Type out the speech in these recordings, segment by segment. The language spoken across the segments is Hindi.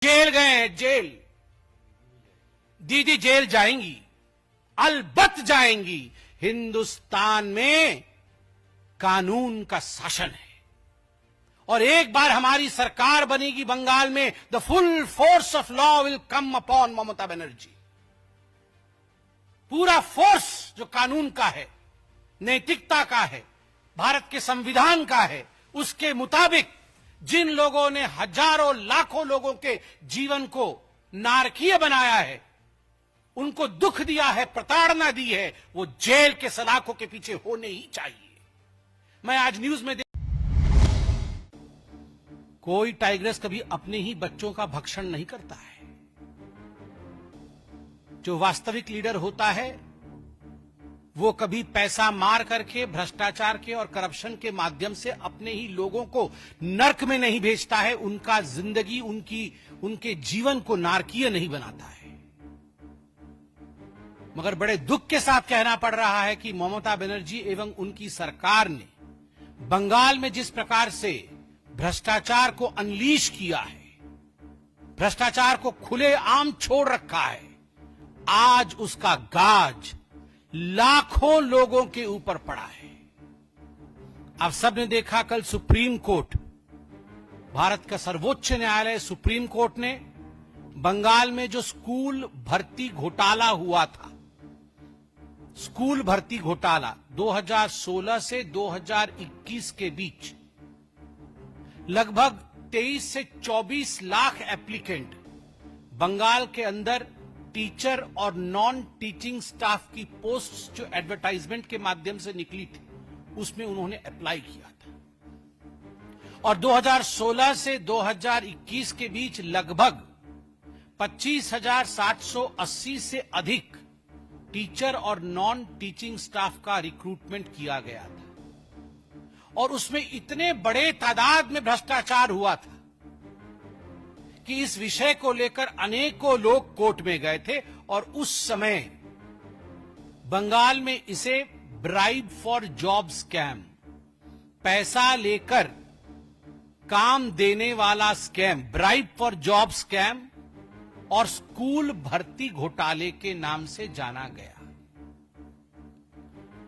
जेल गए हैं, जेल। दीदी जेल जाएंगी, अलबत्त जाएंगी। हिंदुस्तान में कानून का शासन है और एक बार हमारी सरकार बनेगी बंगाल में, the full force of law will come upon Mamata Banerjee. पूरा फोर्स जो कानून का है, नैतिकता का है, भारत के संविधान का है, उसके मुताबिक जिन लोगों ने हजारों लाखों लोगों के जीवन को नारकीय बनाया है, उनको दुख दिया है, प्रताड़ना दी है, वो जेल के सलाखों के पीछे होने ही चाहिए। मैं आज न्यूज में कोई टाइग्रेस कभी अपने ही बच्चों का भक्षण नहीं करता है। जो वास्तविक लीडर होता है वो कभी पैसा मार करके, भ्रष्टाचार के और करप्शन के माध्यम से अपने ही लोगों को नर्क में नहीं भेजता है, उनका जिंदगी, उनके जीवन को नारकीय नहीं बनाता है। मगर बड़े दुख के साथ कहना पड़ रहा है कि ममता बनर्जी एवं उनकी सरकार ने बंगाल में जिस प्रकार से भ्रष्टाचार को अनलीश किया है, भ्रष्टाचार को खुलेआम छोड़ रखा है, आज उसका गाज लाखों लोगों के ऊपर पड़ा है। आप सबने देखा कल सुप्रीम कोर्ट, भारत का सर्वोच्च न्यायालय सुप्रीम कोर्ट ने बंगाल में जो स्कूल भर्ती घोटाला हुआ था, स्कूल भर्ती घोटाला 2016 से 2021 के बीच लगभग 23 से 24 लाख एप्लीकेंट बंगाल के अंदर टीचर और नॉन टीचिंग स्टाफ की पोस्ट जो एडवर्टाइजमेंट के माध्यम से निकली थी, उसमें उन्होंने अप्लाई किया था। और 2016 से 2021 के बीच लगभग 25,780 से अधिक टीचर और नॉन टीचिंग स्टाफ का रिक्रूटमेंट किया गया था। और उसमें इतने बड़े तादाद में भ्रष्टाचार हुआ था कि इस विषय को लेकर अनेकों लोग कोर्ट में गए थे और उस समय बंगाल में इसे ब्राइब फॉर जॉब स्कैम, पैसा लेकर काम देने वाला scam, bribe for job scam और स्कूल भर्ती घोटाले के नाम से जाना गया।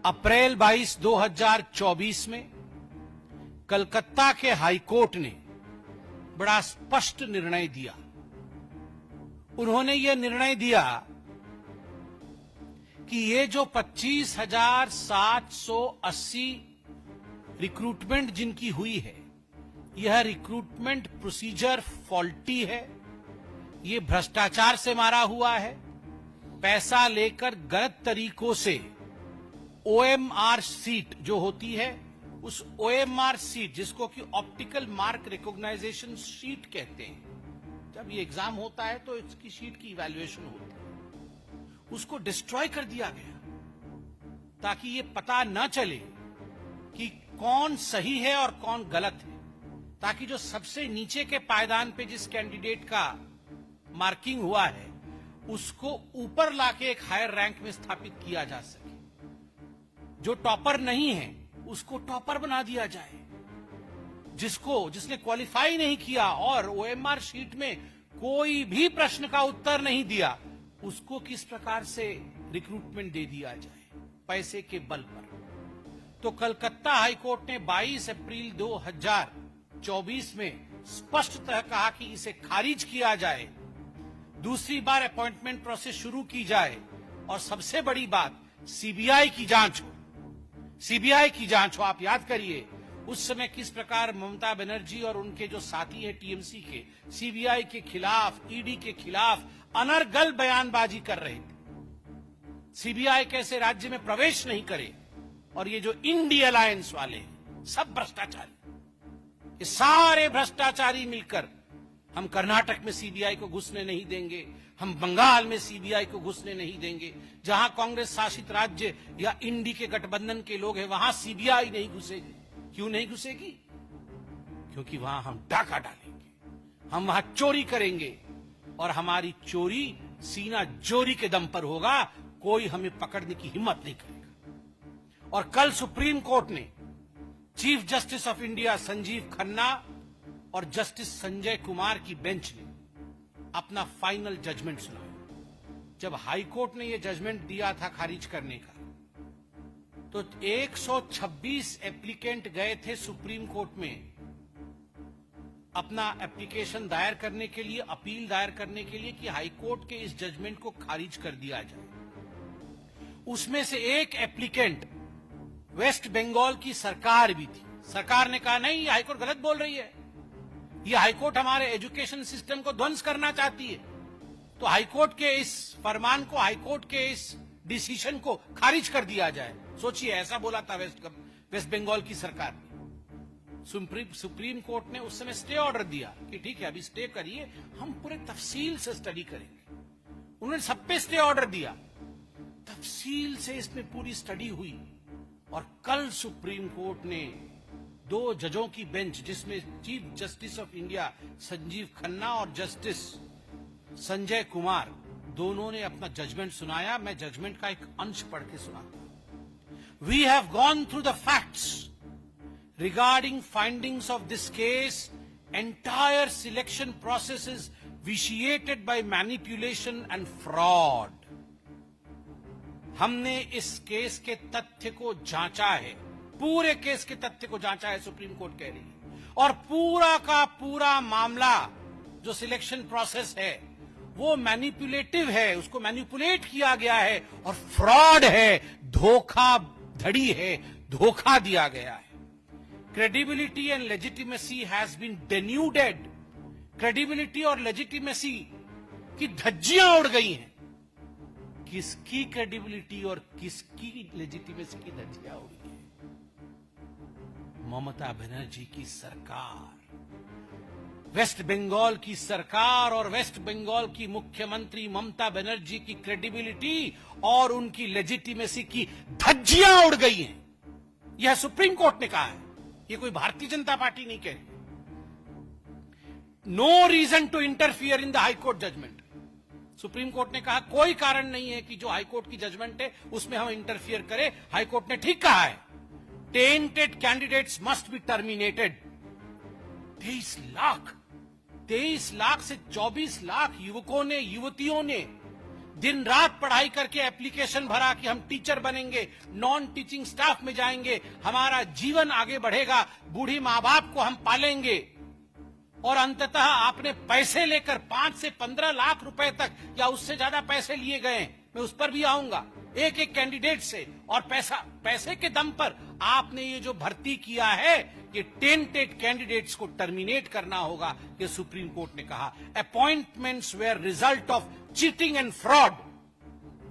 अप्रैल 22, 2024 में कलकत्ता के हाईकोर्ट ने बड़ा स्पष्ट निर्णय दिया। उन्होंने यह निर्णय दिया कि ये जो 25,780 रिक्रूटमेंट जिनकी हुई है, यह रिक्रूटमेंट प्रोसीजर फॉल्टी है, ये भ्रष्टाचार से मारा हुआ है, पैसा लेकर गलत तरीकों से ओएमआर सीट जो होती है, उस ओएमआर सीट जिसको कि ऑप्टिकल मार्क रिकॉग्नाइजेशन शीट कहते हैं, जब ये एग्जाम होता है तो इसकी शीट की इवैल्यूएशन होती है, उसको डिस्ट्रॉय कर दिया गया ताकि ये पता न चले कि कौन सही है और कौन गलत है, ताकि जो सबसे नीचे के पायदान पे जिस कैंडिडेट का मार्किंग हुआ है उसको ऊपर लाके एक हायर रैंक में स्थापित किया जा सके, जो टॉपर नहीं है उसको टॉपर बना दिया जाए, जिसने क्वालिफाई नहीं किया और ओएमआर शीट में कोई भी प्रश्न का उत्तर नहीं दिया, उसको किस प्रकार से रिक्रूटमेंट दे दिया जाए पैसे के बल पर। तो कलकत्ता हाईकोर्ट ने 22 अप्रैल 2024 में स्पष्टतः कहा कि इसे खारिज किया जाए, दूसरी बार अपॉइंटमेंट प्रोसेस शुरू की जाए और सबसे बड़ी बात सीबीआई की जांच हो, सीबीआई की जांच हो। आप याद करिए उस समय किस प्रकार ममता बनर्जी और उनके जो साथी हैं टीएमसी के सीबीआई के खिलाफ, ईडी के खिलाफ अनर्गल बयानबाजी कर रहे थे। सीबीआई कैसे राज्य में प्रवेश नहीं करे, और ये जो इंडी अलायंस वाले हैं सब भ्रष्टाचारी, ये सारे भ्रष्टाचारी मिलकर हम कर्नाटक में सीबीआई को घुसने नहीं देंगे, हम बंगाल में सीबीआई को घुसने नहीं देंगे, जहां कांग्रेस शासित राज्य या इंडी के गठबंधन के लोग हैं वहां सीबीआई नहीं घुसेगी। क्यों नहीं घुसेगी? क्योंकि वहां हम डाका डालेंगे, हम वहां चोरी करेंगे और हमारी चोरी सीना जोरी के दम पर होगा, कोई हमें पकड़ने की हिम्मत नहीं करेगा। और कल सुप्रीम कोर्ट ने chief justice of India Sanjeev Khanna और जस्टिस संजय कुमार की बेंच ने अपना फाइनल जजमेंट सुनाया। जब हाई कोर्ट ने यह जजमेंट दिया था खारिज करने का, तो 126 एप्लीकेंट गए थे सुप्रीम कोर्ट में अपना एप्लीकेशन दायर करने के लिए, अपील दायर करने के लिए कि हाई कोर्ट के इस जजमेंट को खारिज कर दिया जाए। उसमें से एक एप्लीकेंट वेस्ट बंगाल की सरकार भी थी। सरकार ने कहा नहीं, हाईकोर्ट गलत बोल रही है, ये हाईकोर्ट हमारे एजुकेशन सिस्टम को ध्वंस करना चाहती है, तो हाईकोर्ट के इस फरमान को, हाईकोर्ट के इस डिसीजन को खारिज कर दिया जाए। सोचिए, ऐसा बोला था वेस्ट बंगाल की सरकार ने। सुप्रीम कोर्ट ने उस समय स्टे ऑर्डर दिया कि ठीक है, अभी स्टे करिए, हम पूरे तफसील से स्टडी करेंगे। उन्होंने सब पे स्टे ऑर्डर दिया, तफसील से इसमें पूरी स्टडी हुई, और कल सुप्रीम कोर्ट ने 2 जजों की बेंच, जिसमें chief justice of India Sanjeev Khanna और जस्टिस संजय कुमार, दोनों ने अपना जजमेंट सुनाया। मैं जजमेंट का एक अंश पढ़ के सुनाता हूं। We have gone through the facts regarding findings of this case. Entire selection process is vitiated by manipulation and fraud. हमने इस केस के तथ्य को जांचा है, पूरे केस के तथ्य को जांचा है, सुप्रीम कोर्ट कह रही है, और पूरा का पूरा मामला जो सिलेक्शन प्रोसेस है वो मैनिपुलेटिव है, उसको मैनिपुलेट किया गया है, और फ्रॉड है, धोखाधड़ी है, धोखा दिया गया है। Credibility and legitimacy has been denuded. Credibility और legitimacy की धज्जियां उड़ गई हैं। किसकी credibility और किसकी legitimacy की धज्जियां उड़ गई हैं? ममता बनर्जी की सरकार, वेस्ट बंगाल की सरकार और वेस्ट बंगाल की मुख्यमंत्री ममता बनर्जी की क्रेडिबिलिटी और उनकी लेजिटिमेसी की धज्जियां उड़ गई हैं। यह सुप्रीम कोर्ट ने कहा है, ये कोई भारतीय जनता पार्टी नहीं कह रही। No reason to interfere in the high court judgment. Supreme court ने कहा कोई कारण नहीं है कि जो हाई कोर्ट की जजमेंट है उसमें हम इंटरफियर करें। हाई कोर्ट ने ठीक कहा है, tainted candidates must be terminated. 23 lakh से 24 लाख युवकों ने, युवतियों ने दिन रात पढ़ाई करके एप्लीकेशन भरा कि हम टीचर बनेंगे, नॉन टीचिंग स्टाफ में जाएंगे, हमारा जीवन आगे बढ़ेगा, बूढ़ी मां बाप को हम पालेंगे, और अंततः आपने पैसे लेकर 5 से 15 लाख रुपए तक या उससे ज्यादा पैसे लिए गए, मैं उस पर भी आऊंगा, एक एक कैंडिडेट से, और पैसे के दम पर आपने ये जो भर्ती किया है, ये टेंटेड कैंडिडेट्स को टर्मिनेट करना होगा, ये सुप्रीम कोर्ट ने कहा। Appointments were result of cheating and fraud.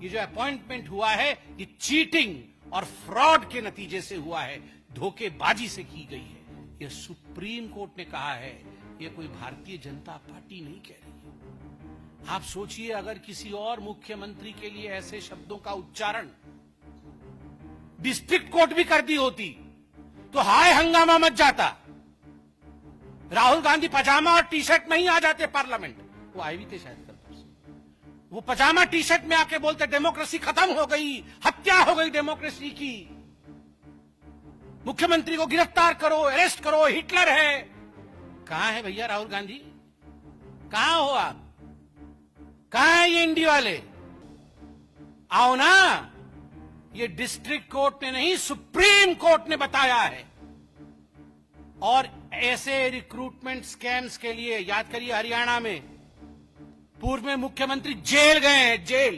ये जो अपॉइंटमेंट हुआ है ये चीटिंग और फ्रॉड के नतीजे से हुआ है, धोखेबाजी से की गई है। ये सुप्रीम कोर्ट ने कहा है, ये कोई भारतीय जनता पार्टी नहीं कह रही है। आप सोचिए, अगर किसी और मुख्यमंत्री के लिए ऐसे शब्दों का उच्चारण डिस्ट्रिक्ट कोर्ट भी कर दी होती तो हाय हंगामा मच जाता। राहुल गांधी पजामा और टी शर्ट में ही आ जाते पार्लियामेंट। वो आए भी थे शायद कल परसों, वो पजामा टी शर्ट में आके बोलते डेमोक्रेसी खत्म हो गई, हत्या हो गई डेमोक्रेसी की, मुख्यमंत्री को गिरफ्तार करो, अरेस्ट करो, हिटलर है। कहां है भैया राहुल गांधी? कहां हो आप? कहां है ये इंडी वाले? आओ ना। ये डिस्ट्रिक्ट कोर्ट ने नहीं, सुप्रीम कोर्ट ने बताया है। और ऐसे रिक्रूटमेंट स्कैम्स के लिए याद करिए, हरियाणा में पूर्व में मुख्यमंत्री जेल गए हैं, जेल।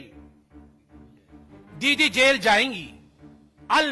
दीदी जेल जाएंगी।